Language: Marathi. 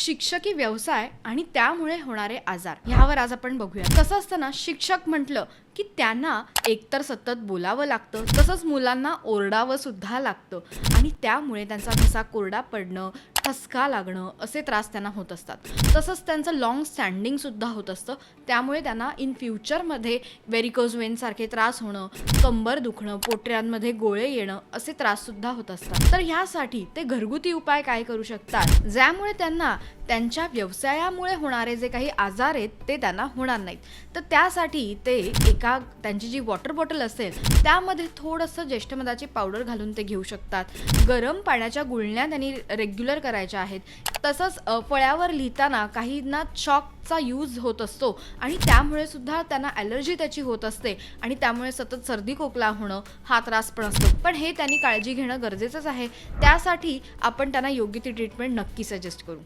शिक्षकी व्यवसाय आणि त्यामुळे होणारे आजार ह्यावर आज आपण बघूया. कसं असतं ना, शिक्षक म्हटलं की त्यांना एकतर सतत बोलावं लागतं, तसंच मुलांना ओरडावं सुद्धा लागतं आणि त्यामुळे त्यांचा घसा कोरडा पडणं, ठसका लागणं असे त्रास त्यांना होत असतात. तसंच त्यांचं लॉंग स्टँडिंग सुद्धा होत असतं. त्यामुळे त्यांना इन फ्युचरमध्ये व्हेरिकोज वेन सारखे त्रास होणं, कंबर दुखणं, पोटऱ्यांमध्ये गोळे येणं असे त्रास सुद्धा होत असतात. तर ह्यासाठी ते घरगुती उपाय काय करू शकतात, ज्यामुळे त्यांना त्यांच्या व्यवसायामुळे होणारे जे काही आजार आहेत ते त्यांना होणार नाहीत. तर त्यासाठी ते त्यांची जी वॉटर बॉटल असेल त्यामध्ये थोडंसं ज्येष्ठमधाची पावडर घालून ते घेऊ शकतात. गरम पाण्याच्या गुळण्या त्यांनी रेग्युलर करायच्या आहेत. तसंच फळ्यावर लिहिताना काहींना चॉकचा यूज होत असतो आणि त्यामुळे सुद्धा त्यांना ॲलर्जी त्याची होत असते आणि त्यामुळे सतत सर्दी खोकला होणं हा त्रास पण असतो. पण हे त्यांनी काळजी घेणं गरजेचंच आहे. त्यासाठी आपण त्यांना योग्य ती ट्रीटमेंट नक्की सजेस्ट करू.